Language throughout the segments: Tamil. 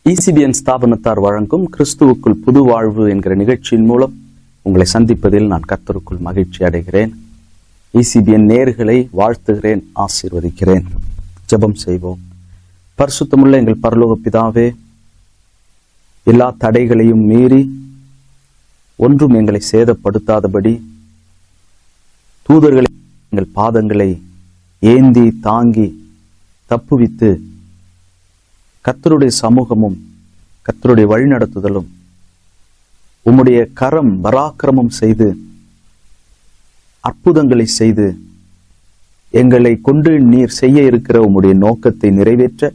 ECBN ஸ்தாபனத்தார் வழங்கும் கிறிஸ்துவுக்குள் புது வாழ்வு என்கிற நிகழ்ச்சியின் மூலம் உங்களை சந்திப்பதில் நான் கர்த்தருக்குள் மகிழ்ச்சி அடைகிறேன். ECBN நேயர்களை வாழ்த்துகிறேன், ஆசீர்வதிக்கிறேன். ஜெபம் செய்வோம். பரிசுத்தமுள்ள எங்கள் பரலோக பிதாவே, எல்லா தடைகளையும் மீறி ஒன்றும் எங்களை சேதப்படுத்தாதபடி தூதர்களை எங்கள் பாதங்களை ஏந்தி தாங்கி தப்புவித்து கர்த்தருடைய சமூகமும் கர்த்தருடைய வழிநடத்துதலும் உம்முடைய கரம் பராக்கிரமம் செய்து அற்புதங்களை செய்து எங்களை கொண்டு நீர் செய்ய இருக்கிற உம்முடைய நோக்கத்தை நிறைவேற்ற,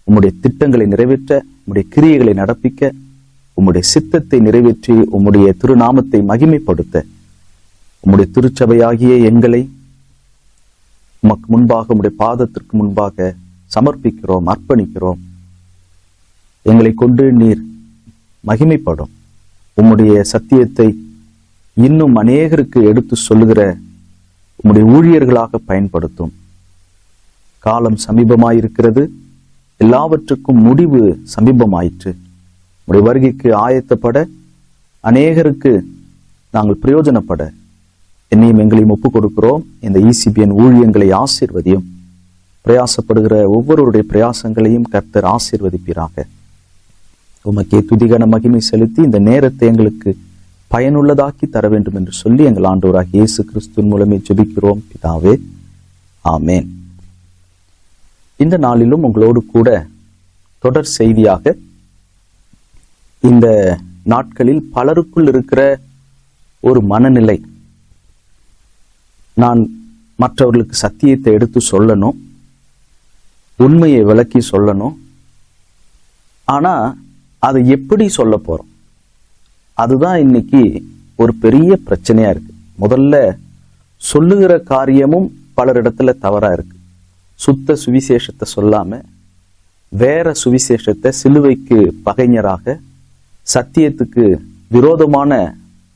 உம்முடைய திட்டங்களை நிறைவேற்ற, உம்முடைய கிரியைகளை நடப்பிக்க, உம்முடைய சித்தத்தை நிறைவேற்றி உம்முடைய திருநாமத்தை மகிமைப்படுத்த உம்முடைய திருச்சபையாகிய எங்களை உமக்கு முன்பாக உம்முடைய பாதத்திற்கு முன்பாக சமர்ப்பிக்கிறோம், அர்ப்பணிக்கிறோம். எங்களை கொண்டு நீர் மகிமைப்படும் உம்முடைய சத்தியத்தை இன்னும் அநேகருக்கு எடுத்து சொல்லுகிற உம்முடைய ஊழியர்களாக பயன்படுத்தும். காலம் சமீபமாயிருக்கிறது, எல்லாவற்றுக்கும் முடிவு சமீபமாயிற்று. உம்முடைய வருகைக்கு ஆயத்தப்பட, அநேகருக்கு நாங்கள் பிரயோஜனப்பட என்னையும் எங்களையும் ஒப்புக் கொடுக்கிறோம். இந்த ECBN ஊழியங்களை ஆசீர்வதியும். பிரயாசப்படுகிற ஒவ்வொருவருடைய பிரயாசங்களையும் கர்த்தர் ஆசீர்வதிப்பீராக. உமக்கே துதிகன மகிமை செலுத்தி இந்த நேரத்தை எங்களுக்கு பயனுள்ளதாக்கி தர வேண்டும் என்று சொல்லி எங்கள் ஆண்டவராகிய இயேசு கிறிஸ்துவின் மூலமே ஜெபிக்கிறோம் பிதாவே, ஆமேன். இந்த நாளிலும் உங்களோடு கூட தொடர் செய்தியாக இந்த நாட்களில் பலருக்குள் இருக்கிற ஒரு மனநிலை, நான் மற்றவர்களுக்கு சத்தியத்தை எடுத்து சொல்லணும், உண்மையை விளக்கி சொல்லணும், ஆனா அதை எப்படி சொல்ல போறோம், அதுதான் இன்னைக்கு ஒரு பெரிய பிரச்சனையா இருக்கு. முதல்ல சொல்லுகிற காரியமும் பலரிடத்துல தவறா இருக்கு. சுத்த சுவிசேஷத்தை சொல்லாம வேற சுவிசேஷத்தை, சிலுவைக்கு பகைஞராக, சத்தியத்துக்கு விரோதமான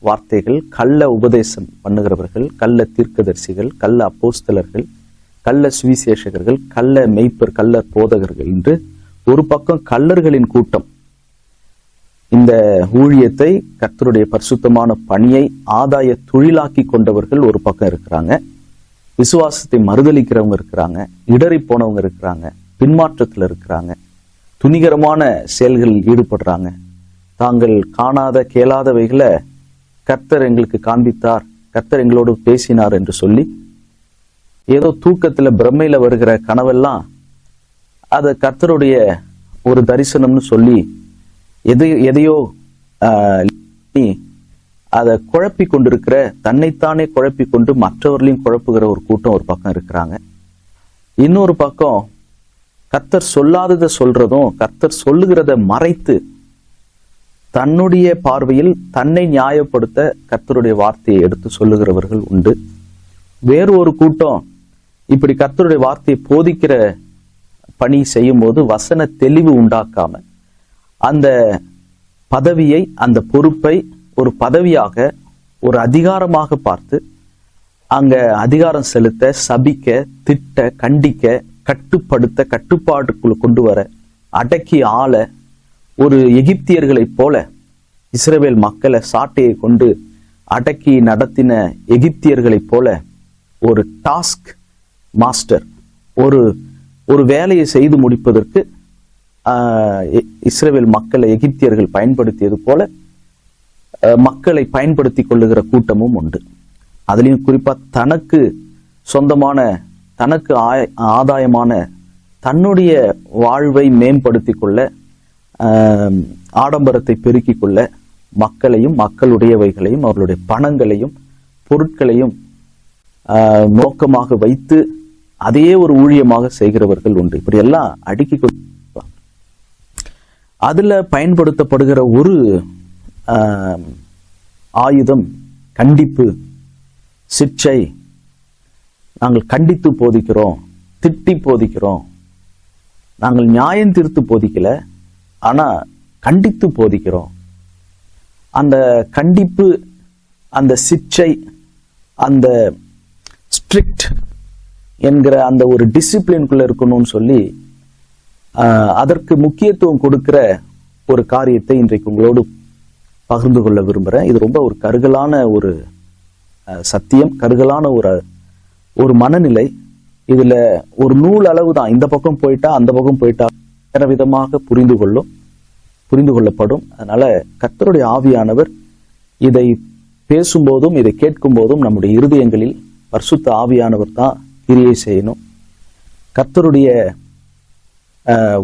வார்த்தைகள், கள்ள உபதேசம் பண்ணுகிறவர்கள், கள்ள தீர்க்கதரிசிகள், கள்ள அப்போஸ்தலர்கள், கள்ள சுவிசேஷகர்கள், கள்ள மெய்ப்பர், கள்ள போதகர்கள் என்று ஒரு பக்கம் கள்ளர்களின் கூட்டம் இந்த ஊழியத்தை, கர்த்தருடைய பரிசுத்தமான பணியை ஆதாய தொழிலாக்கி கொண்டவர்கள் ஒரு பக்கம் இருக்கிறாங்க. விசுவாசத்தை மறுதலிக்கிறவங்க இருக்கிறாங்க, இடறி போனவங்க இருக்கிறாங்க, பின்மாற்றத்தில் இருக்கிறாங்க, துணிகரமான செயல்களில் ஈடுபடுறாங்க. தாங்கள் காணாத கேளாதவைகளை கர்த்தர் எங்களுக்கு காண்பித்தார், கர்த்தர் எங்களோடு பேசினார் என்று சொல்லி ஏதோ தூக்கத்துல பிரம்மையில வருகிற கனவெல்லாம் அது கர்த்தருடைய ஒரு தரிசனம்னு சொல்லி எதையோ அதை குழப்பி கொண்டிருக்கிற, தன்னைத்தானே குழப்பி கொண்டு மற்றவர்களையும் குழப்புகிற ஒரு கூட்டம் ஒரு பக்கம் இருக்கிறாங்க. இன்னொரு பக்கம் கர்த்தர் சொல்லாததை சொல்றதும், கர்த்தர் சொல்லுகிறத மறைத்து தன்னுடைய பார்வையில் தன்னை நியாயப்படுத்த கர்த்தருடைய வார்த்தையை எடுத்து சொல்லுகிறவர்கள் உண்டு. வேறு ஒரு கூட்டம் இப்படி கர்த்தருடைய வார்த்தையை போதிக்கிற பணி செய்யும் போது வசன தெளிவு உண்டாக்காம அந்த பதவியை, அந்த பொறுப்பை ஒரு பதவியாக, ஒரு அதிகாரமாக பார்த்து அங்க அதிகாரம் செலுத்த, சபிக்க, திட்ட, கண்டிக்க, கட்டுப்படுத்த, கட்டுப்பாட்டுக்குள்ள கொண்டு வர, அடக்கி ஆள, ஒரு எகிப்தியர்களைப் போல இஸ்ரவேல் மக்களை சாட்டையை கொண்டு அடக்கி நடத்தின எகிப்தியர்களைப் போல ஒரு டாஸ்க் மாஸ்டர், ஒரு வேலையை செய்து முடிப்பதற்கு இஸ்ரவேல் மக்களை எகிப்தியர்கள் பயன்படுத்தியது போல மக்களை பயன்படுத்தி கொள்ளுகிற கூட்டமும் உண்டு. அதுலயும் குறிப்பா தனக்கு சொந்தமான, தனக்கு ஆதாயமான, தன்னுடைய வாழ்வை மேம்படுத்தி கொள்ள, ஆடம்பரத்தை பெருக்கிக் கொள்ள மக்களையும், மக்களுடையவைகளையும், அவர்களுடைய பணங்களையும் பொருட்களையும் நோக்கமாக வைத்து அதையே ஒரு ஊழியமாக செய்கிறவர்கள் உண்டு. இப்படி எல்லாம் அடுக்கி அதுல பயன்படுத்தப்படுகிற ஒரு ஆயுதம் கண்டிப்பு, சிக்ஷை. நாங்கள் கண்டித்து போதிக்கிறோம், திட்டி போதிக்கிறோம், நாங்கள் நியாயம் தீர்த்து போதிக்கல, ஆனா கண்டித்து போதிக்கிறோம். அந்த கண்டிப்பு, அந்த சிக்ஷை, அந்த ஸ்ட்ரிக்ட் என்கிற அந்த ஒரு டிசிப்ளின்குள்ள இருக்கணும்னு சொல்லி அதற்கு முக்கியத்துவம் கொடுக்கிற ஒரு காரியத்தை இன்றைக்கு உங்களோடு பகிர்ந்து கொள்ள விரும்புகிறேன். இது ரொம்ப ஒரு கருகலான ஒரு சத்தியம், கருகலான ஒரு மனநிலை. இதுல ஒரு நூல் அளவு தான், இந்த பக்கம் போயிட்டா அந்த பக்கம் போயிட்டா வேற விதமாக புரிந்து கொள்ளப்படும். அதனால கர்த்தருடைய ஆவியானவர் இதை பேசும்போதும் இதை கேட்கும் போதும் நம்முடைய இருதயங்களில் பரிசுத்த ஆவியானவர் தான் கிரியை செய்யணும். கர்த்தருடைய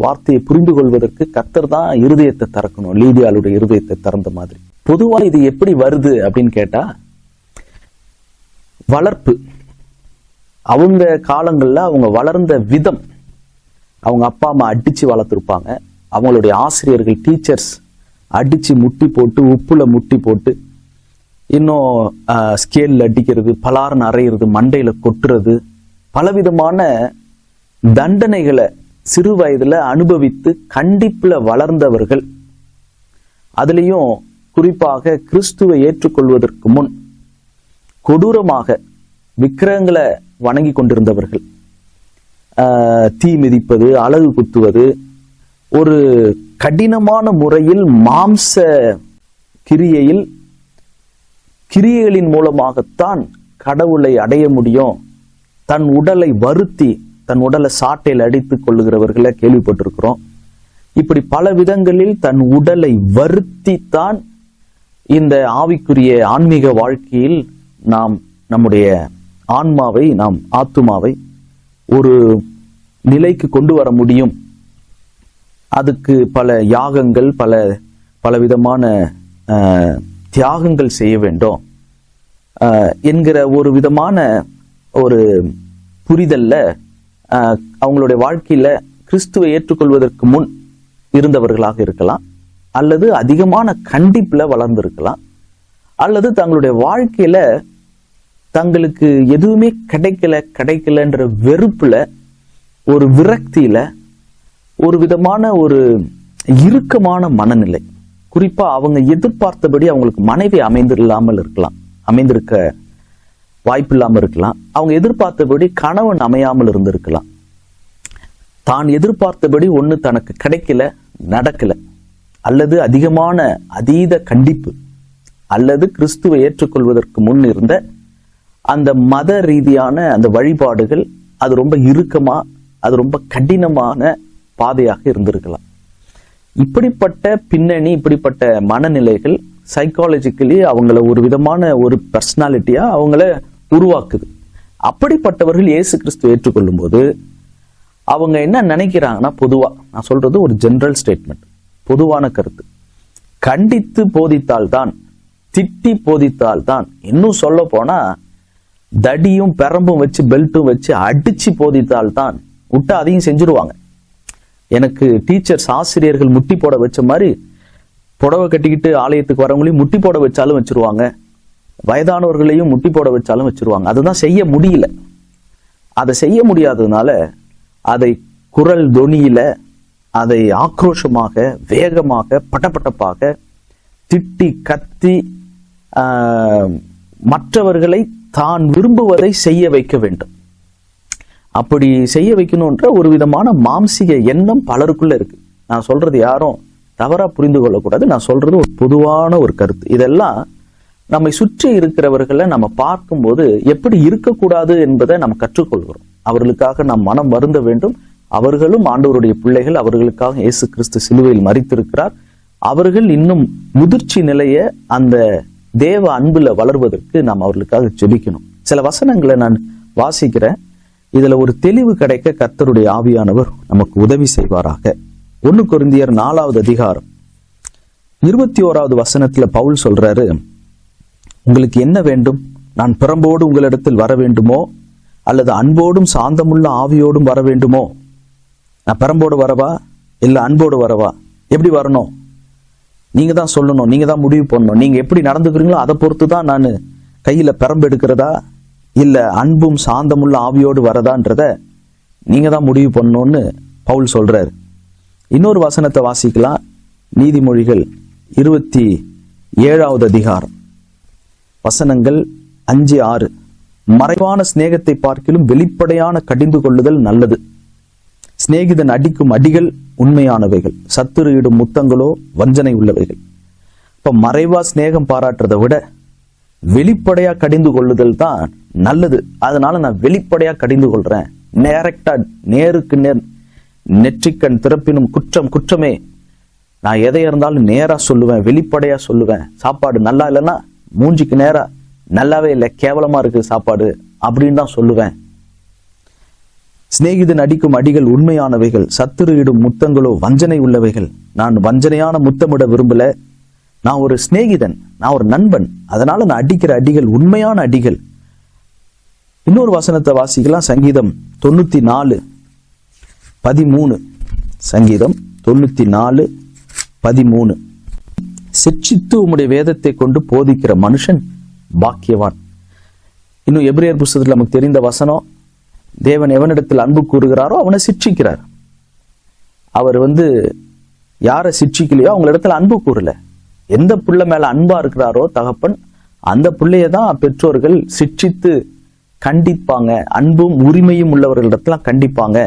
வார்த்தையை புரிந்து கொள்வதற்கு கர்த்தர் தான் இருதயத்தை திறக்கணும். லீதியாளுடைய இருதயத்தை திறந்த மாதிரி. பொதுவா இது எப்படி வருது அப்படின்னு கேட்டா, வளர்ப்பு, அவங்க காலங்கள்ல அவங்க வளர்ந்த விதம், அவங்க அப்பா அம்மா அடிச்சு வளர்த்துருப்பாங்க, அவங்களுடைய ஆசிரியர்கள் டீச்சர்ஸ் அடிச்சு முட்டி போட்டு உப்புல முட்டி போட்டு இன்னும் ஸ்கேல்ல அடிக்கிறது, பலார்னு அறையிறது, மண்டையில கொட்டுறது, பலவிதமான தண்டனைகளை சிறு வயதுல அனுபவித்து கண்டிப்புல வளர்ந்தவர்கள். அதுலயும் குறிப்பாக கிறிஸ்துவை ஏற்றுக்கொள்வதற்கு முன் கொடூரமாக விக்கிரகங்களை வணங்கி கொண்டிருந்தவர்கள், தீ மிதிப்பது, அலகு குத்துவது, ஒரு கடினமான முறையில் மாம்ச கிரியைகளின் மூலமாகத்தான் கடவுளை அடைய முடியும், தன் உடலை வருத்தி தன் உடலை சாட்டையில் அடித்துக் கொள்ளுகிறவர்களை கேள்விப்பட்டிருக்கிறோம். இப்படி பல விதங்களில் தன் உடலை வருத்தித்தான் இந்த ஆவிக்குரிய ஆன்மீக வாழ்க்கையில் நாம் நம்முடைய ஆன்மாவை, நாம் ஆத்துமாவை ஒரு நிலைக்கு கொண்டு வர முடியும். அதுக்கு பல யாகங்கள், பல விதமான தியாகங்கள் செய்ய வேண்டும் என்கிற ஒரு விதமான ஒரு புரிதல்ல அவங்களுடைய வாழ்க்கையில கிறிஸ்துவை ஏற்றுக்கொள்வதற்கு முன் இருந்தவர்களாக இருக்கலாம், அல்லது அதிகமான கண்டிப்புல வளர்ந்திருக்கலாம், அல்லது தங்களுடைய வாழ்க்கையில தங்களுக்கு எதுவுமே கிடைக்கலன்ற வெறுப்புல, ஒரு விரக்தியில, ஒரு விதமான ஒரு இறுக்கமான மனநிலை. குறிப்பா அவங்க எதிர்பார்த்தபடி அவங்களுக்கு மனைவி அமைந்திருக்க வாய்ப்பு இல்லாமல் இருக்கலாம். அவங்க எதிர்பார்த்தபடி கணவன் அமையாமல் இருந்திருக்கலாம். தான் எதிர்பார்த்தபடி ஒண்ணு தனக்கு கிடைக்கல, நடக்கல, அல்லது அதிகமான அதீத கண்டிப்பு, அல்லது கிறிஸ்துவை ஏற்றுக்கொள்வதற்கு முன் இருந்த அந்த மத ரீதியான அந்த வழிபாடுகள் அது ரொம்ப இறுக்கமா, அது ரொம்ப கடினமான பாதையாக இருந்திருக்கலாம். இப்படிப்பட்ட பின்னணி, இப்படிப்பட்ட மனநிலைகள் சைக்காலஜிக்கலி அவங்கள ஒரு விதமான ஒரு பர்சனாலிட்டியா அவங்கள உருவாக்குது. அப்படிப்பட்டவர்கள் இயேசு கிறிஸ்துவை ஏற்றுக்கொள்ளும் போது அவங்க என்ன நினைக்கிறாங்கன்னா, பொதுவா நான் சொல்றது ஒரு ஜெனரல் ஸ்டேட்மெண்ட், பொதுவான கருத்து, கண்டித்து போதித்தால்தான், திட்டி போதித்தால்தான், இன்னும் சொல்ல போனா தடியும் பெரம்பும் வச்சு பெல்ட்டும் வச்சு அடிச்சு போதித்தால்தான், விட்டா அதையும் செஞ்சிருவாங்க. எனக்கு டீச்சர்ஸ், ஆசிரியர்கள் முட்டி போட வச்ச மாதிரி புடவை கட்டிக்கிட்டு ஆலயத்துக்கு வரவங்களையும் முட்டி போட வச்சாலும் வச்சிருவாங்க, வயதானவர்களையும் முட்டி போட வச்சாலும் வச்சிருவாங்க. அதுதான் செய்ய முடியல. அதை செய்ய முடியாததுனால அதை குரல் தொனியில, அதை ஆக்ரோஷமாக, வேகமாக, பட்டப்பட்டப்பாக திட்டி கத்தி மற்றவர்களை தான் விரும்புவதை செய்ய வைக்க வேண்டும். அப்படி செய்ய வைக்கணும்ன்ற ஒரு விதமான மாம்சிக எண்ணம் பலருக்குள்ள இருக்கு. நான் சொல்றது யாரும் தவறா புரிந்து கொள்ளக்கூடாது. நான் சொல்றது ஒரு பொதுவான ஒரு கருத்து. இதெல்லாம் நம்மை சுற்றி இருக்கிறவர்களை நம்ம பார்க்கும்போது எப்படி இருக்கக்கூடாது என்பதை நம்ம கற்றுக்கொள்கிறோம். அவர்களுக்காக நாம் மனம் வருந்த வேண்டும். அவர்களும் ஆண்டவருடைய பிள்ளைகள். அவர்களுக்காக இயேசு கிறிஸ்து சிலுவையில் மரித்திருக்கிறார். அவர்கள் இன்னும் முதிர்ச்சி நிலைய அந்த தேவ அன்புல வளர்வதற்கு நாம் அவர்களுக்காக ஜெபிக்கணும். சில வசனங்களை நான் வாசிக்கிறேன். இதுல ஒரு தெளிவு கிடைக்க கர்த்தருடைய ஆவியானவர் நமக்கு உதவி செய்வாராக. 1 கொரிந்தியர் 4வது அதிகாரம் 21வது வசனத்துல பவுல் சொல்றாரு, உங்களுக்கு என்ன வேண்டும்? நான் பிரம்போடு உங்களிடத்தில் வர வேண்டுமோ, அல்லது அன்போடும் சாந்தமுள்ள ஆவியோடும் வர வேண்டுமோ? நான் பிரம்போடு வரவா, இல்ல அன்போடு வரவா? எப்படி வரணும்? நீங்க தான் சொல்லணும், நீங்க தான் முடிவு பண்ணணும். நீங்க எப்படி நடந்துக்கிறீங்களோ அதை பொறுத்து தான் நான் கையில பிரம்பு எடுக்கிறதா, இல்ல அன்பும் சாந்தமுள்ள ஆவியோடு வரதான்றத நீங்க தான் முடிவு பண்ணணும்னு பவுல் சொல்றாரு. இன்னொரு வசனத்தை வாசிக்கலாம். நீதிமொழிகள் 27வது அதிகாரம் வசனங்கள் 5-6. மறைவான சிநேகத்தை பார்க்கிலும் வெளிப்படையான கடிந்து கொள்ளுதல் நல்லது. சிநேகிதன் அடிக்கும் அடிகள் உண்மையானவைகள், சத்துரு இடும் முத்தங்களோ வஞ்சனை உள்ளவைகள். இப்ப மறைவா சிநேகம் பாராட்டுறதை விட வெளிப்படையா கடிந்து கொள்ளுதல் தான் நல்லது. அதனால நான் வெளிப்படையா கடிந்து கொள்றேன், டைரக்டா, நேருக்கு நேர், நெற்றிக்கண் திறப்பினும் குற்றம் குற்றமே. நான் எதை இருந்தாலும் நேரா சொல்லுவேன், வெளிப்படையா சொல்லுவேன். சாப்பாடு நல்லா இல்லைன்னா மூஞ்சிக்கு நேரா நல்லாவே இல்லை, கேவலமா இருக்கு சாப்பாடு அப்படின்னு தான் சொல்லுவேன். சிநேகிதன் அடிக்கும் அடிகள் உண்மையானவைகள், சத்துரு இடும் முத்தங்களோ வஞ்சனை உள்ளவைகள். நான் வஞ்சனையான முத்தமிட விரும்பல. நான் ஒரு சிநேகிதன், நான் ஒரு நண்பன். அதனால நான் அடிக்கிற அடிகள் உண்மையான அடிகள். இன்னொரு வசனத்தை வாசிக்கலாம். சங்கீதம் 94:13. சங்கீதம் 94:13. சிட்சித்து உம்முடைய வேதத்தை கொண்டு போதிக்கிற மனுஷன் பாக்கியவான். இன்னும் எபிரேயர் புத்தகத்தில் நமக்கு தெரிந்த வசனம், தேவன் எவனிடத்தில் அன்பு கூறுகிறாரோ அவனை சிட்சிக்கிறார். அவர் யாரை சிட்சிக்கலையோ அவங்க இடத்துல அன்பு கூறல. எந்த பிள்ளை மேல அன்பா இருக்கிறாரோ தகப்பன், அந்த பிள்ளையதான் பெற்றோர்கள் சிட்சித்து கண்டிப்பாங்க. அன்பும் உரிமையும் உள்ளவர்களிடத்துல கண்டிப்பாங்க.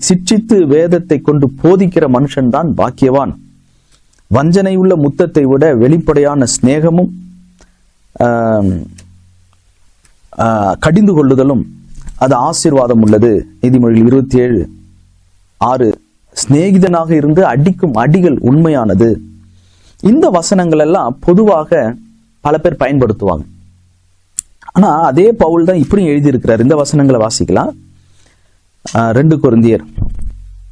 சிட்சித்து வேதத்தை கொண்டு போதிக்கிற மனுஷன் தான் பாக்கியவான். வஞ்சனை உள்ள முத்தத்தை விட வெளிப்படையான சிநேகமும் கடிந்து கொள்ளுதலும் அது ஆசீர்வாதம் உள்ளது. நீதிமொழிகள் 27:6. சிநேகிதனாக இருந்து அடிக்கும் அடிகள் உண்மையானது. இந்த வசனங்கள் எல்லாம் பொதுவாக பல பேர் பயன்படுத்துவாங்க. ஆனா அதே பவுல் தான் இப்படி எழுதியிருக்கிறார். இந்த வசனங்களை வாசிக்கலாம். 2 கொரிந்தியர்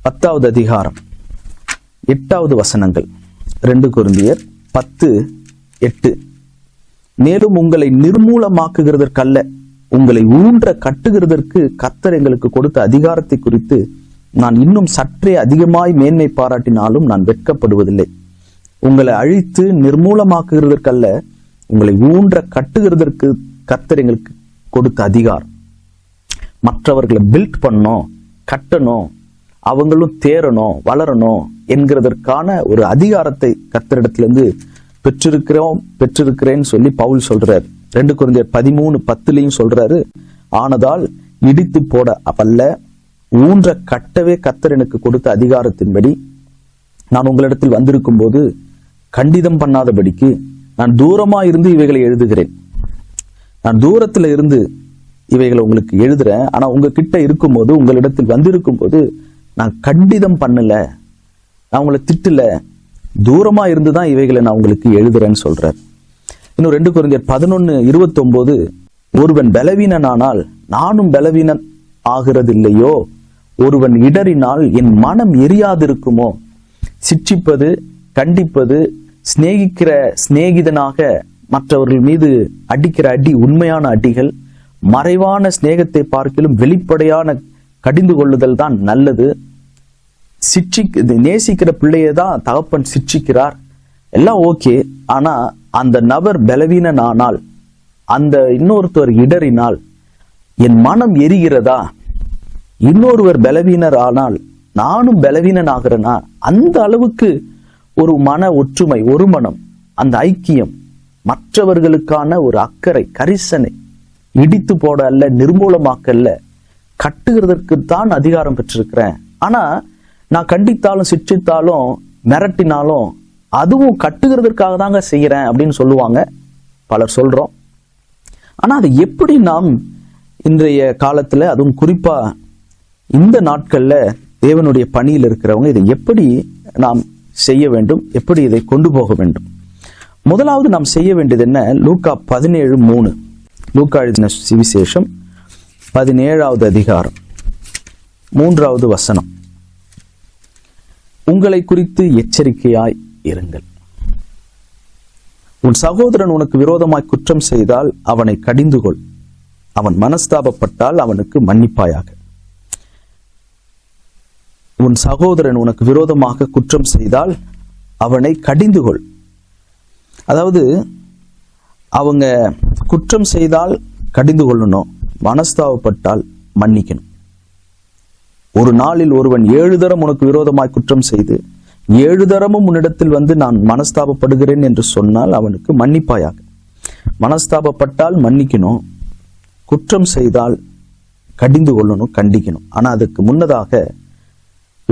10வது அதிகாரம் 8வது வசனங்கள். 2 கொரிந்தியர் 10:8. மேலும் உங்களை நிர்மூலமாக்குகிறதற்கல்ல, உங்களை ஊன்ற கட்டுகிறதற்கு கர்த்தர் எங்களுக்கு கொடுத்த அதிகாரத்தை குறித்து நான் இன்னும் சற்றே அதிகமாய் மேன்மை பாராட்டினாலும் நான் வெட்கப்படுவதில்லை. உங்களை அழித்து நிர்மூலமாக்குகிறதற்கல்ல, உங்களை ஊன்ற கட்டுகிறதற்கு கர்த்தர் எங்களுக்கு கொடுத்த அதிகாரம். மற்றவர்களை பில்ட் பண்ணணும், கட்டணும், அவங்களும் தேரணும், வளரணும் என்கிறதற்கான ஒரு அதிகாரத்தை கர்த்தரிடத்திலிருந்து பெற்றிருக்கிறேன்னு சொல்லி பவுல் சொல்றாரு. 2 கொரிந்தியர் 13:10 சொல்றாரு, ஆனதால் இடித்து போட அல்ல, ஊன்ற கட்டவே கர்த்தர் எனக்கு கொடுத்த அதிகாரத்தின்படி நான் உங்களிடத்தில் வந்திருக்கும் போது கண்டிதம் பண்ணாதபடிக்கு நான் தூரமா இருந்து இவைகளை எழுதுகிறேன். நான் தூரத்துல இருந்து இவைகளை உங்களுக்கு எழுதுறேன். ஆனா உங்ககிட்ட இருக்கும்போது, உங்களிடத்தில் வந்திருக்கும் போது நான் கண்டிதம் பண்ணல, நான் உங்களை திட்டல, தூரமா இருந்துதான் இவைகளை நான் உங்களுக்கு எழுதுறேன்னு சொல்றேன். இன்னும் 2 கொரிந்தியர் 11:29, ஒருவன் பலவீனனானால் நானும் பலவீனன் ஆகிறதில்லையோ, ஒருவன் இடறினால் என் மனம் எரியாதிருக்குமோ. சிட்சிப்பது, கண்டிப்பது, சிநேகிக்கிற சிநேகிதனாக மற்றவர்கள் மீது அடிக்கிற அடி உண்மையான அடிகள். மறைவான சிநேகத்தை பார்க்கிலும் வெளிப்படையான கடிந்து கொள்ளுதல் தான் நல்லது. நேசிக்கிற பிள்ளையதான் தகப்பன் சிட்சிக்கிறார், எல்லாம் ஓகே. ஆனா அந்த நபர் பலவீனனானால், அந்த இன்னொருத்தர் இடறினால் என் மனம் எரிகிறதா? இன்னொருவர் பலவீனர் ஆனால் நானும் பலவீனன் ஆகிறேனா? அந்த அளவுக்கு ஒரு மன ஒற்றுமை, ஒரு மனம், அந்த ஐக்கியம், மற்றவர்களுக்கான ஒரு அக்கறை, கரிசனை, இடித்து போட அல்ல, நிர்மூலமாக்கல்ல, கட்டுகிறதற்கு தான் அதிகாரம் பெற்றிருக்கிறேன். ஆனா நான் கண்டித்தாலும் சிட்சித்தாலும் மிரட்டினாலும் அதுவும் கட்டுகிறதற்காக தாங்க செய்யறேன் அப்படின்னு சொல்லுவாங்க, பலர் சொல்றோம். ஆனா அதை எப்படி நாம் இன்றைய காலத்துல, அதுவும் குறிப்பா இந்த நாட்கள்ல தேவனுடைய பணியில் இருக்கிறவங்க இதை எப்படி நாம் செய்ய வேண்டும், எப்படி இதை கொண்டு போக வேண்டும்? முதலாவது நாம் செய்ய வேண்டியது என்ன? லூக்கா 17:3. லூக்கா எழுதின சுவிசேஷம் 17வது அதிகாரம் 3வது வசனம். உங்களை குறித்து எச்சரிக்கையாய் இருங்கள். உன் சகோதரன் உனக்கு விரோதமாய் குற்றம் செய்தால் அவனை கடிந்து கொள், அவன் மனஸ்தாபப்பட்டால் அவனுக்கு மன்னிப்பாயாக. உன் சகோதரன் உனக்கு விரோதமாக குற்றம் செய்தால் அவனை கடிந்து கொள். அதாவது அவங்க குற்றம் செய்தால் கடிந்து கொள்ளணும், மனஸ்தாபப்பட்டால் மன்னிக்கணும். ஒரு நாளில் ஒருவன் 7 தரம் உனக்கு விரோதமாய் குற்றம் செய்து 7 தரமும் உன்னிடத்தில் வந்து நான் மனஸ்தாபப்படுகிறேன் என்று சொன்னால் அவனுக்கு மன்னிப்பாயாக. மனஸ்தாபப்பட்டால் மன்னிக்கணும், குற்றம் செய்தால் கடிந்து கொள்ளணும், கண்டிக்கணும். ஆனா அதுக்கு முன்னதாக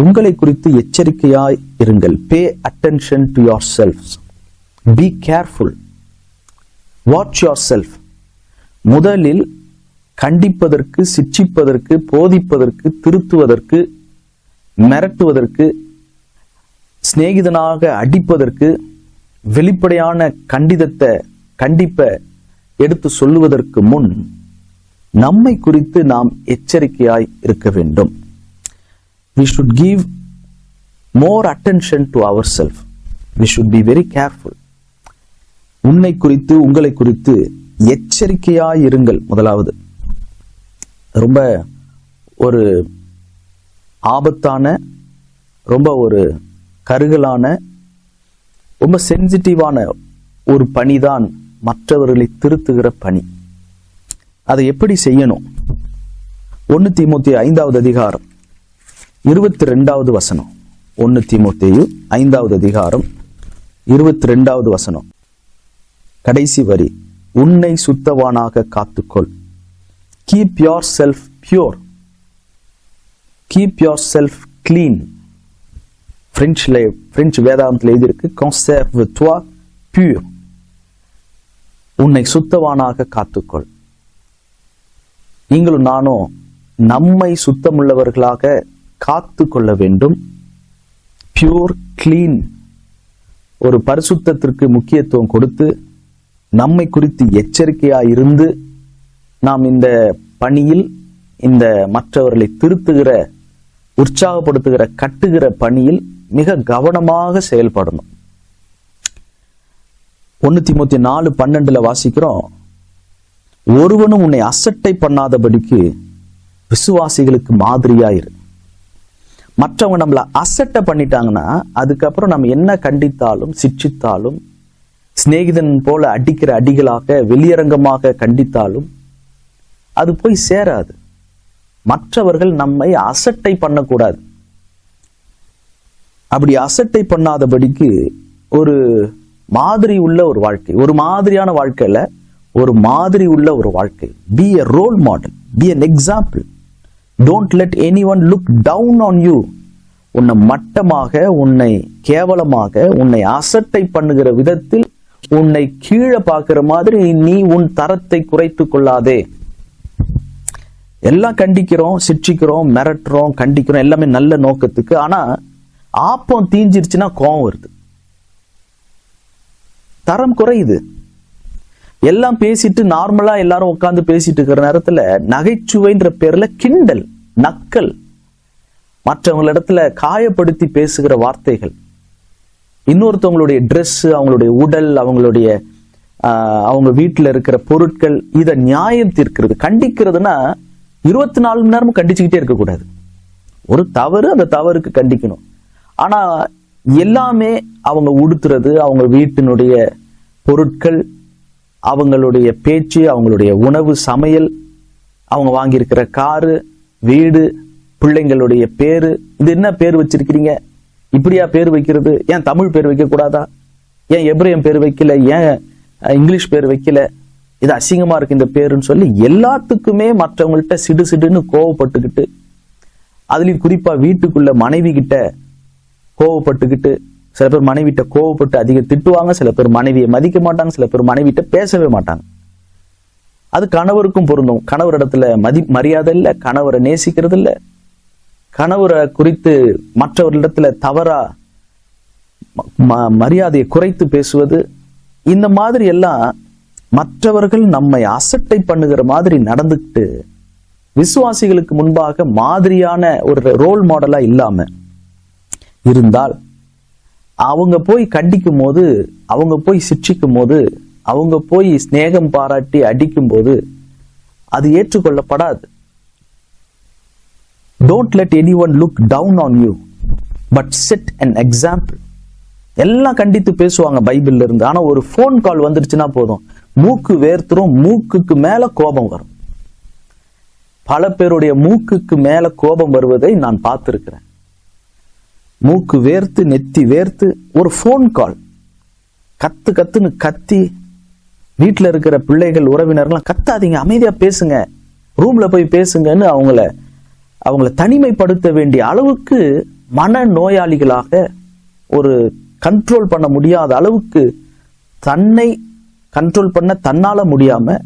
உங்களை குறித்து எச்சரிக்கையாய் இருங்கள். Pay attention to your self. Be careful. Watch your self. முதலில் கண்டிப்பதற்கு, சிட்சிப்பதற்கு, போதிப்பதற்கு, திருத்துவதற்கு, மிரட்டுவதற்கு, சிநேகிதனாக அடிப்பதற்கு, வெளிப்படையான கண்டிப்பை எடுத்து சொல்லுவதற்கு முன் நம்மை குறித்து நாம் எச்சரிக்கையாய் இருக்க வேண்டும். We should give more attention to ourselves. We should be very careful. உன்னை குறித்து, உங்களை குறித்து எச்சரிக்கையாய் இருங்கள். முதலாவது ரொம்ப ஒரு ஆபத்தான, ரொம்ப ஒரு கருகலான, ரொம்ப சென்சிட்டிவான ஒரு பணிதான் மற்றவர்களை திருத்துகிற பணி. அதை எப்படி செய்யணும்? 1 தீமோத்தேயு 5வது அதிகாரம் 22வது வசனம். 1 தீமோத்தேயு 5வது அதிகாரம் 22வது வசனம். கடைசி வரி, உன்னை சுத்தவானாக காத்துக்கொள். Keep yourself pure. Keep yourself clean. French வேதாந்தத்தில் எழுதியிருக்கு, conserve-toi pure. உன்னை சுத்தவானாக காத்துக்கொள். நீங்களும் நானும் நம்மை சுத்தமுள்ளவர்களாக காத்து கொள்ள வேண்டும். பியூர், கிளீன், ஒரு பரிசுத்தத்திற்கு முக்கியத்துவம் கொடுத்து நம்மை குறித்து எச்சரிக்கையாய் இருந்து நாம் இந்த பணியில், இந்த மற்றவர்களை திருத்துகிற, உற்சாகப்படுத்துகிற, கட்டுகிற பணியில் மிக கவனமாக செயல்படணும். 1 தீமோத்தேயு 4:12 வாசிக்கிறோம், ஒருவனும் உன்னை அசட்டை பண்ணாதபடிக்கு விசுவாசிகளுக்கு மாதிரியாயிரு. மற்றவங்க நம்மள அசட்டை பண்ணிட்டாங்கன்னா அதுக்கப்புறம் நம்ம என்ன கண்டித்தாலும், சிட்சித்தாலும், சிநேகிதன் போல அடிக்கிற அடிகளாக வெளியரங்கமாக கண்டித்தாலும் அது போய் சேராது. மற்றவர்கள் நம்மை அசட்டை பண்ணக்கூடாது. அப்படி அசட்டை பண்ணாதபடிக்கு ஒரு மாதிரி உள்ள ஒரு வாழ்க்கை, ஒரு மாதிரியான வாழ்க்கையில ஒரு மாதிரி உள்ள ஒரு வாழ்க்கை. Be a role model, be an example. Don't let anyone look down on you. உன்னை மட்டமாக, உன்னை கேவலமாக, உன்னை அசட்டை பண்ணுகிற விதத்தில் உன்னை கீழே பார்க்கிற மாதிரி நீ உன் தரத்தை குறைத்து கொள்ளாதே. எல்லாம் கண்டிக்கிறோம், சிட்சிக்கிறோம், மிரட்டுறோம், கண்டிக்கிறோம், எல்லாமே நல்ல நோக்கத்துக்கு. ஆனா ஆப்பம் தீஞ்சிருச்சுன்னா கோவம் வருது, தரம் குறையுது. எல்லாம் பேசிட்டு நார்மலா எல்லாரும் உட்கார்ந்து பேசிட்டு இருக்கிற நேரத்துல நகைச்சுவைன்ற பேர்ல கிண்டல், நக்கல், மற்றவங்களிடத்துல காயப்படுத்தி பேசுகிற வார்த்தைகள், இன்னொருத்தவங்களுடைய ட்ரெஸ், அவங்களுடைய உடல், அவங்க வீட்டுல இருக்கிற பொருட்கள், இத நியாயம் தீர்க்கிறது. கண்டிக்கிறதுனா 24 மணி நேரமும் கண்டிச்சுக்கிட்டே இருக்கக்கூடாது. ஒரு தவறு, அந்த தவறுக்கு கண்டிக்கணும். ஆனா எல்லாமே அவங்க உடுத்துறது, அவங்க வீட்டினுடைய பொருட்கள், அவங்களுடைய பேச்சு, அவங்களுடைய உணவு, சமையல், அவங்க வாங்கியிருக்கிற காரு, வீடு, பிள்ளைங்களுடைய பேரு, இது என்ன பேர் வச்சிருக்கிறீங்க, இப்படியா பேர் வைக்கிறது, ஏன் தமிழ் பேர் வைக்க கூடாதா, ஏன் எப்ரேயம் பேர் வைக்கல, ஏன் இங்கிலீஷ் பேர் வைக்கல, இது அசிங்கமா இருக்கு இந்த பேருன்னு சொல்லி எல்லாத்துக்குமே மற்றவங்கள்ட்ட சிடு சிடுன்னு கோவப்பட்டுக்கிட்டு, அதுலயும் குறிப்பா வீட்டுக்குள்ள மனைவி கிட்ட கோவப்பட்டுக்கிட்டு, சில பேர் மனைவிட்ட கோவப்பட்டு அதிகம் திட்டுவாங்க, சில பேர் மனைவியை மதிக்க மாட்டாங்க, சில பேர் மனைவிட்ட பேசவே மாட்டாங்க. அது கணவருக்கும் பொருந்தும். கணவர் இடத்துல மரியாதை இல்லை, கணவரை நேசிக்கிறது இல்லை, கணவரை குறித்து மற்றவர்களிடத்துல தவறா மரியாதையை குறைத்து பேசுவது, இந்த மாதிரி எல்லாம் மற்றவர்கள் நம்மை அசட்டை பண்ணுகிற மாதிரி நடந்துக்கிட்டு விசுவாசிகளுக்கு முன்பாக மாதிரியான ஒரு ரோல் மாடலா இல்லாம இருந்தால், அவங்க போய் கண்டிக்கும் போது, அவங்க போய் சிட்சிக்கும் போது, அவங்க போய் சிநேகம் பாராட்டி அடிக்கும் போது அது ஏற்றுக்கொள்ளப்படாது. Don't let anyone look down on you, but set an example. எல்லாம் கண்டித்து பேசுவாங்க பைபிள்ல இருந்து. ஆனா ஒரு போன் கால் வந்துருச்சுன்னா போதும், மூக்கு வேர்த்துரும், மூக்குக்கு மேல கோபம் வரும். பல பேருடைய மூக்குக்கு மேல கோபம் வருவதை நான் பார்த்திருக்கிறேன். மூக்கு வேர்த்து, நெத்தி வேர்த்து, ஒரு போன் கால், கத்துன்னு கத்தி, வீட்டுல இருக்கிற பிள்ளைகள், உறவினர்கள் கத்தாதீங்க, அமைதியா பேசுங்க, ரூம்ல போய் பேசுங்கன்னு அவங்கள தனிமைப்படுத்த வேண்டிய அளவுக்கு மன நோயாளிகளாக, ஒரு கண்ட்ரோல் பண்ண முடியாத அளவுக்கு தன்னை கண்ட்ரோல் பண்ண தன்னால முடியாம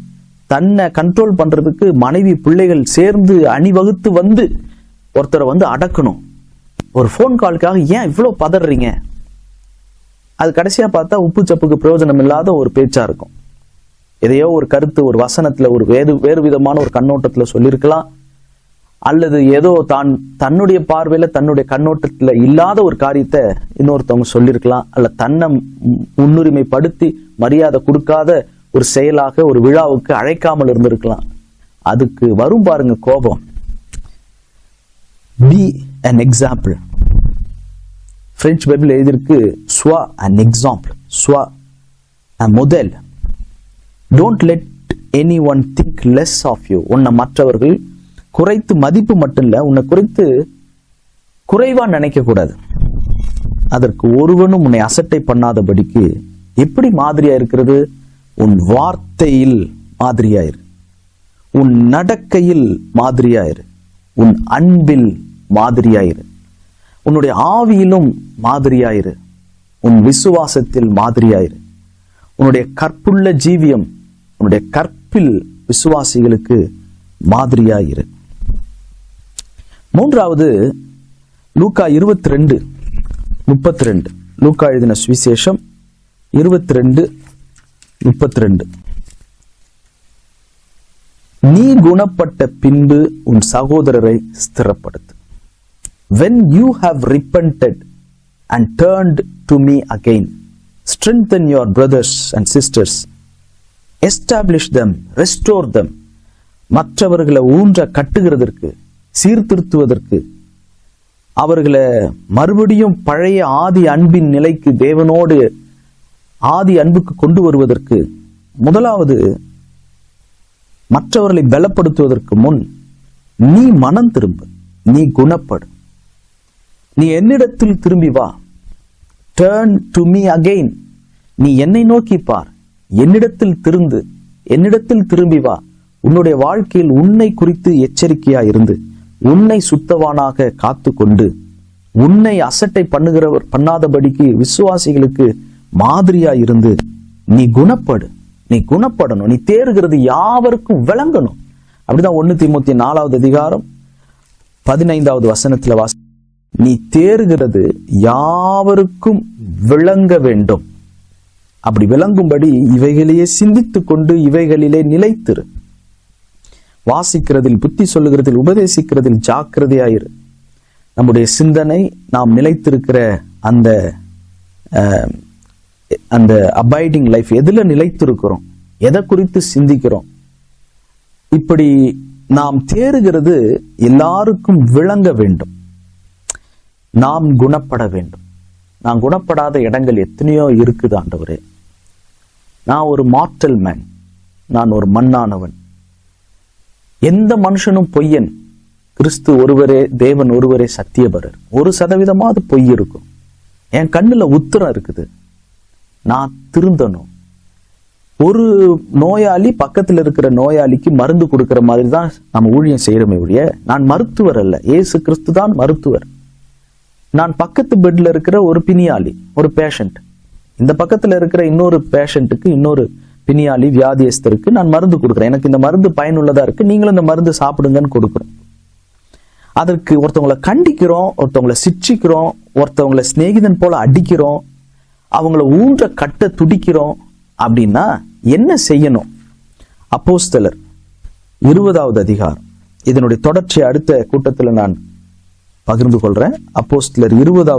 தன்னை கண்ட்ரோல் பண்றதுக்கு மனைவி பிள்ளைகள் சேர்ந்து அணிவகுத்து வந்து ஒருத்தரை வந்து அடக்கணும். ஒரு போன் காலுக்காக ஏன் இவ்வளவு பதறீங்க? அது கடைசியா பார்த்தா உப்பு சப்புக்கு பிரயோஜனம் இல்லாத ஒரு பேச்சா இருக்கும். எதையோ ஒரு கருத்து ஒரு வசனத்துல ஒரு வேறு விதமான ஒரு கண்ணோட்டத்துல சொல்லியிருக்கலாம், அல்லது ஏதோ தன்னுடைய பார்வையில தன்னுடைய கண்ணோட்டத்துல இல்லாத ஒரு காரியத்தை இன்னொருத்தவங்க சொல்லியிருக்கலாம், அல்ல தன்னை முன்னுரிமைப்படுத்தி மரியாதை கொடுக்காத ஒரு செயலாக ஒரு விழாவுக்கு அழைக்காமல் இருந்திருக்கலாம். அதுக்கு வரும் பாருங்க கோபம். Be an example. French Bible எழுதியிருக்கு sois an exemple, sois un modèle. Don't let anyone think less of you. உன்னை மற்றவர்கள் குறைத்து மதிப்பு மட்டும் இல்ல, உன்னை குறித்து குறைவா நினைக்க கூடாது. அதற்கு ஒருவனும் உன்னை அசட்டை பண்ணாதபடிக்கு எப்படி மாதிரியா இருக்கிறது? உன் வார்த்தையில் மாதிரியாயிரு, உன் நடக்கையில் மாதிரியாயிரு, உன் அன்பில் மாதிரியாயிரு, உன்னுடைய ஆவியிலும் மாதிரியாயிரு, உன் விசுவாசத்தில் மாதிரியாயிரு, உன்னுடைய கற்புள்ள ஜீவியம், உன்னுடைய கற்பில் விசுவாசிகளுக்கு மாதிரியாயிரு. மூன்றாவது, லூக்கா 22:32. லூக்கா எழுதின சுவிசேஷம் 22:32. நீ குணப்பட்ட பின்பு உன் சகோதரரை ஸ்திரப்படுத்து. When you have repented and turned to me again, strengthen your brothers and sisters, establish them, restore them. மற்றவர்களை ஊன்ற கட்டுகிறதற்கு, சீர்திருத்துவதற்கு, அவர்களை மறுபடியும் பழைய ஆதி அன்பின் நிலைக்கு, தேவனோடு ஆதி அன்புக்கு கொண்டு வருவதற்கு, முதலாவது மற்றவர்களை பலப்படுத்துவதற்கு முன் நீ மனம் திரும்பு, நீ குணப்படு, நீ என்னிடத்தில் திரும்பி வா. Turn to me again. நீ என்னை நோக்கி பார், என்னிடத்தில் திருந்து, என்னிடத்தில் திரும்பி வா. உன்னுடைய வாழ்க்கையில் உன்னை குறித்து எச்சரிக்கையா இருந்து, உன்னை சுத்தவானாக காத்து கொண்டு, உன்னை அசட்டை பண்ணாதபடிக்கு விசுவாசிகளுக்கு மாதிரியா இருந்து நீ குணப்படு. நீ குணப்படணும், நீ தேறுகிறது யாவருக்கும் விளங்கணும். அப்படிதான் 1 தீமோத்தேயு 4:15 வாசி, நீ தேறுகிறது யாவருக்கும் விளங்க வேண்டும். அப்படி விளங்கும்படி இவைகளையே சிந்தித்துக் கொண்டு இவைகளிலே நிலைத்திரு. வாசிக்கிறதில், புத்தி சொல்லுகிறதில், உபதேசிக்கிறதில் ஜாக்கிரதையாயிரு. நம்முடைய சிந்தனை, நாம் நிலைத்திருக்கிற அந்த அபைடிங் லைஃப், எதுல நிலைத்திருக்கிறோம், எதை குறித்து சிந்திக்கிறோம், இப்படி நாம் தேறுகிறது எல்லாருக்கும் விளங்க வேண்டும். நாம் குணப்பட வேண்டும். நான் குணப்படாத இடங்கள் எத்தனையோ இருக்குது ஆண்டவரே. நான் ஒரு மார்டல் மேன், நான் ஒரு மண்ணானவன். எந்த மனுஷனும் பொய்யன், கிறிஸ்து ஒருவரே, தேவன் ஒருவரே சத்தியபரர். 1% பொய் இருக்கும். என் கண்ணுல உத்திரம் இருக்குது, நான் திருந்தணும். ஒரு நோயாளி பக்கத்தில் இருக்கிற நோயாளிக்கு மருந்து கொடுக்கிற மாதிரி தான் நம்ம ஊழியம் செய்யறோமே ஒழிய, நான் மருத்துவர் அல்ல, இயேசு கிறிஸ்து தான் மருத்துவர். நான் பக்கத்து பெட்ல இருக்கிற ஒரு பிணியாளி, ஒரு பேஷண்ட், இந்த பக்கத்துல இருக்கிற இன்னொரு பேஷண்ட்டுக்கு, இன்னொரு பிணியாளி வியாதியஸ்தருக்கு நான் மருந்து கொடுக்குறேன். எனக்கு இந்த மருந்து பயனுள்ளதா இருக்கு, நீங்களும் இந்த மருந்து சாப்பிடுங்கன்னு கொடுக்குறேன். அதற்கு ஒருத்தவங்களை கண்டிக்கிறோம், ஒருத்தவங்களை சிட்சிக்கிறோம், ஒருத்தவங்களை சிநேகிதன் போல அடிக்கிறோம், அவங்கள ஊன்ற கட்ட துடிக்கிறோம். அப்படின்னா என்ன செய்யணும்? அப்போஸ்தலர் 20 இதனுடைய தொடர்ச்சி அடுத்த கூட்டத்தில் நான் பகிர்ந்து கொள்றேன். அப்போஸ்தலர் 20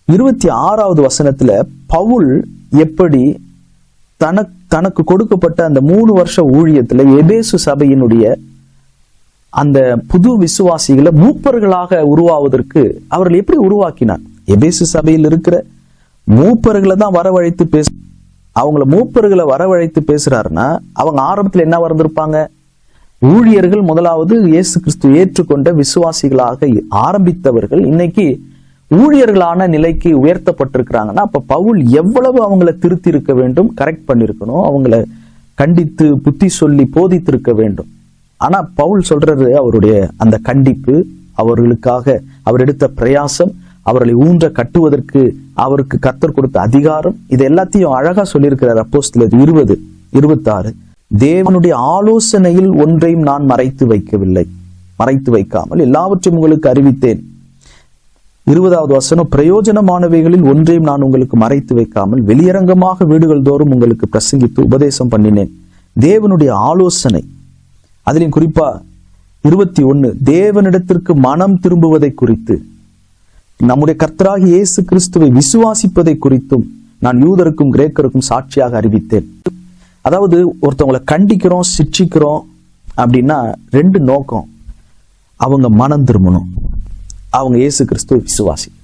26 பவுல் எப்படி தனக்கு கொடுக்கப்பட்ட அந்த 3 வருஷ ஊழியத்துல எபேசு சபையினுடைய அந்த புது விசுவாசிகளை மூப்பர்களாக உருவாவதற்கு அவர்கள் எப்படி உருவாக்கினார். எபேசு சபையில் இருக்கிற மூப்பர்களை தான் வரவழைத்து அவங்கள மூப்பர்களை வரவழைத்து பேசுறாருன்னா, அவங்க ஆரம்பத்தில் என்ன வந்திருப்பாங்க? ஊழியர்கள், முதலாவது இயேசு கிறிஸ்து ஏற்றுக்கொண்ட விசுவாசிகளாக ஆரம்பித்தவர்கள் இன்னைக்கு ஊழியர்களான நிலைக்கு உயர்த்தப்பட்டிருக்கிறாங்கன்னா, அப்ப பவுல் எவ்வளவு அவங்கள திருத்தி இருக்க வேண்டும், கரெக்ட் பண்ணிருக்கணும், அவங்கள கண்டித்து புத்தி சொல்லி போதித்திருக்க வேண்டும். ஆனா பவுல் சொல்றது, அவருடைய அந்த கண்டிப்பு, அவர்களுக்காக அவர் எடுத்த பிரயாசம், அவர்களை ஊன்ற கட்டுவதற்கு அவருக்கு கர்த்தர் கொடுத்த அதிகாரம், இது எல்லாத்தையும் அழகா சொல்லியிருக்கிறார் அப்போஸ்தலர் 20:26. தேவனுடைய ஆலோசனையில் ஒன்றையும் நான் மறைத்து வைக்காமல் எல்லாவற்றையும் உங்களுக்கு அறிவித்தேன். 20வது வசனம், பிரயோஜனமானவைகளில் ஒன்றையும் நான் உங்களுக்கு மறைத்து வைக்காமல் வெளியரங்கமாக வீடுகள் தோறும் உங்களுக்கு பிரசங்கித்து உபதேசம் பண்ணினேன். தேவனுடைய ஆலோசனை, அதிலும் குறிப்பா 21, தேவனிடத்திற்கு மனம் திரும்புவதை குறித்து, நம்முடைய கர்த்தராகிய இயேசு கிறிஸ்துவை விசுவாசிப்பதை குறித்தும் நான் யூதருக்கும் கிரேக்கருக்கும் சாட்சியாக அறிவித்தேன். அதாவது ஒருத்தவங்களை கண்டிக்கிறோம், சிட்சிக்கிறோம் அப்படின்னா 2 நோக்கம். அவங்க மனம் திரும்பணும், அவங்க இயேசு கிறிஸ்துவை விசுவாசிக்கணும்.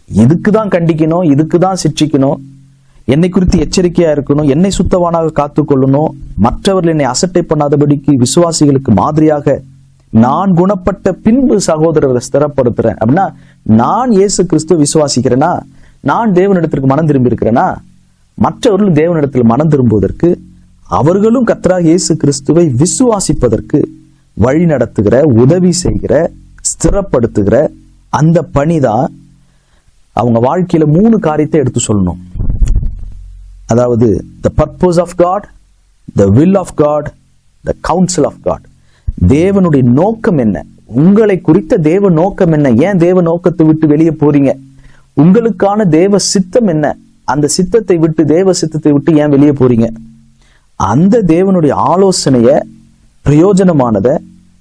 இதுக்குதான் கண்டிக்கணும், இதுக்குதான் சிட்சிக்கணும், என்னை குறித்து எச்சரிக்கையா இருக்கணும், என்னை சுத்தவானாக காத்துக்கொள்ளணும், மற்றவர்கள் என்னை அசட்டை பண்ணாதபடிக்கு விசுவாசிகளுக்கு மாதிரியாக நான் குணப்பட்ட பின்பு சகோதரர்களை ஸ்திரப்படுத்துறேன் அப்படின்னா, நான் இயேசு கிறிஸ்துவ விசுவாசிக்கிறேனா, நான் தேவனிடத்திற்கு மனம் திரும்பி இருக்கிறேனா, மற்றவர்களும் தேவனிடத்தில் மனம் திரும்புவதற்கு, அவர்களும் கர்த்தராகிய இயேசு கிறிஸ்துவை விசுவாசிப்பதற்கு வழி நடத்துகிற, உதவி செய்கிற, ஸ்திரப்படுத்துகிற அந்த பணிதான். அவங்க வாழ்க்கையில 3 காரியத்தை எடுத்து சொல்லணும். அதாவது the purpose of God, the will of God, the counsel of God. தேவனுடைய நோக்கம் என்ன, உங்களை குறித்த தேவ நோக்கம் என்ன, ஏன் தேவ நோக்கத்தை விட்டு வெளியே போறீங்க, உங்களுக்கான தேவ சித்தம் என்ன, அந்த சித்தத்தை விட்டு, தேவ சித்தத்தை விட்டு ஏன் வெளியே போறீங்க, அந்த தேவனுடைய ஆலோசனைய பிரயோஜனமானத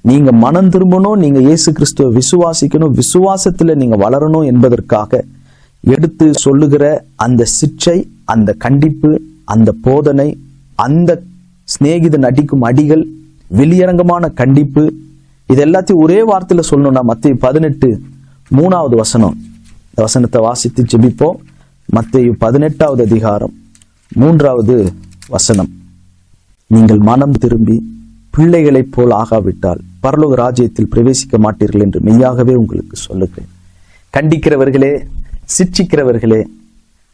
நீங்க மனம் திரும்பணும், நீங்க இயேசு கிறிஸ்துவை விசுவாசிக்கணும், விசுவாசத்துல நீங்க வளரணும் என்பதற்காக எடுத்து சொல்லுகிற அந்த சிற்றை, அந்த கண்டிப்பு, அந்த போதனை, அந்த சிநேகிதன் அடிக்கும் அடிகள், வெளியரங்கமான கண்டிப்பு, இது எல்லாத்தையும் ஒரே வார்த்தையில சொல்லணும்னா மத்தேயு 18:3வது வசனம், இந்த வசனத்தை வாசித்து ஜெபிப்போம். மத்தேயு 18வது அதிகாரம் 3வது வசனம், நீங்கள் மனம் திரும்பி பிள்ளைகளைப் போல் ஆகாவிட்டால் பரலோக ராஜ்யத்தில் பிரவேசிக்க மாட்டீர்கள் என்று மெய்யாகவே உங்களுக்கு சொல்லுகிறேன். கண்டிக்கிறவர்களே, சிட்சிக்கிறவர்களே,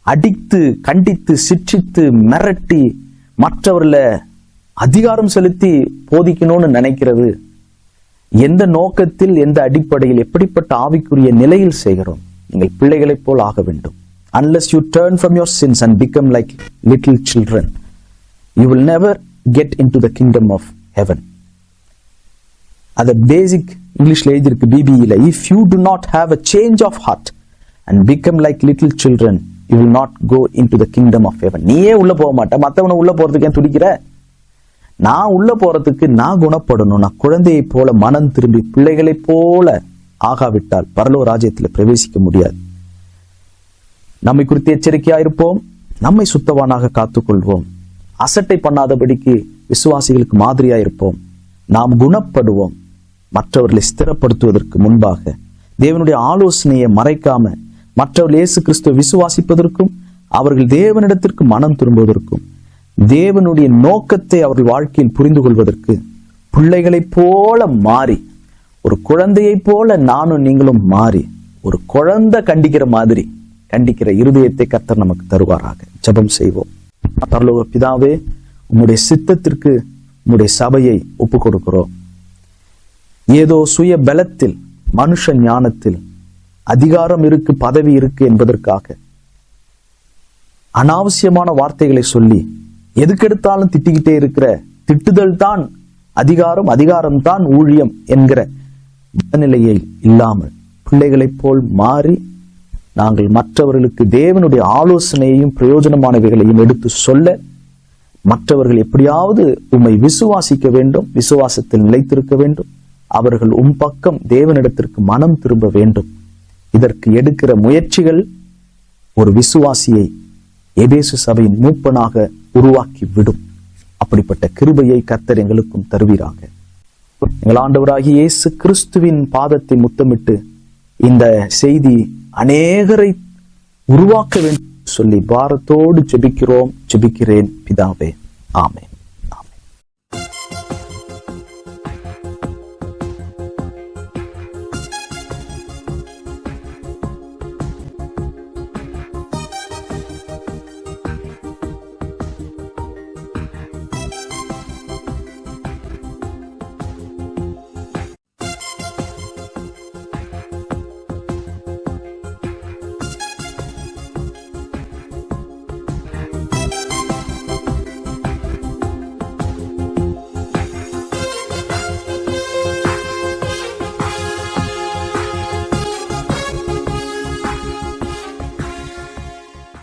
அடித்து கண்டித்து சிட்சித்து மிரட்டி மற்றவர்களை அதிகாரம் செலுத்தி போதிக்கணும்னு நினைக்கிறது எந்த நோக்கத்தில், எந்த அடிப்படையில், எப்படிப்பட்ட ஆவிக்குரிய நிலையில் செய்கிறோம்? நீங்கள் பிள்ளைகளைப் போல் ஆக வேண்டும். Unless you turn from your sins and become like little children, you will never get into the kingdom of heaven. அது பேசிக் இங்கிலீஷ்ல எழுதியிருக்கு BBEல, if you do not have a change of heart and become like little children, you will not go into the kingdom of heaven. நீயே உள்ள போக மாட்ட, மற்றவனை உள்ள போறதுக்கு ஏன் துடிக்கிற? நான் உள்ள போறதுக்கு நான் குணப்படணும், நான் குழந்தையை போல மனம் திரும்பி பிள்ளைகளை போல ஆகாவிட்டால் பரலோக ராஜ்யத்தில் பிரவேசிக்க முடியாது. நம்மை குறித்து எச்சரிக்கையா இருப்போம், நம்மை சுத்தவானாக காத்துக்கொள்வோம், அசட்டை பண்ணாதபடிக்கு விசுவாசிகளுக்கு மாதிரியா இருப்போம், நாம் குணப்படுவோம். மற்றவர்களை ஸ்திரப்படுத்துவதற்கு முன்பாக தேவனுடைய ஆலோசனையை மறைக்காம மற்றவர்கள் இயேசு கிறிஸ்துவை விசுவாசிப்பதற்கும் அவர்கள் தேவனிடத்திற்கு மனம் திரும்புவதற்கும் தேவனுடைய நோக்கத்தை அவர்கள் வாழ்க்கையில் புரிந்து கொள்வதற்கு பிள்ளைகளைப் போல மாறி, ஒரு குழந்தையைப் போல நானும் நீங்களும் மாறி, ஒரு குழந்தை கண்டிக்கிற மாதிரி கண்டிக்கிற இருதயத்தை கர்த்தர் நமக்கு தருவாராக. ஜெபம் செய்வோம். பரலோக பிதாவே, உம்முடைய சித்தத்திற்கு உம்முடைய சபையை ஒப்பு கொடுக்கிறோம். ஏதோ சுய பலத்தில், மனுஷ ஞானத்தில் அதிகாரம் இருக்கு, பதவி இருக்கு என்பதற்காக அனாவசியமான வார்த்தைகளை சொல்லி எதுக்கெடுத்தாலும் திட்டிக்கிட்டே இருக்கிற, திட்டுதல் தான் அதிகாரம், அதிகாரம் தான் ஊழியம் என்கிற மனநிலையை இல்லாமல் பிள்ளைகளைப் போல் மாறி நாங்கள் மற்றவர்களுக்கு தேவனுடைய ஆலோசனையையும் பிரயோஜனமானவைகளையும் எடுத்து சொல்ல, மற்றவர்கள் எப்படியாவது உம்மை விசுவாசிக்க வேண்டும், விசுவாசத்தில் நிலைத்திருக்க வேண்டும், அவர்கள் உம் பக்கம் தேவனிடத்திற்கு மனம் திரும்ப வேண்டும். இதற்கு எடுக்கிற முயற்சிகள் ஒரு விசுவாசியை எபேசு சபையின் மூப்பனாக உருவாக்கி விடும். அப்படிப்பட்ட கிருபையை கர்த்தர் எங்களுக்கும் தருவீராக. எங்கள் ஆண்டவராகிய இயேசு கிறிஸ்துவின் பாதத்தை முத்தமிட்டு இந்த செய்தி அநேகரை உருவாக்க வேண்டும் சொல்லி பாரத்தோடு ஜெபிக்கிறேன் பிதாவே. ஆமென்.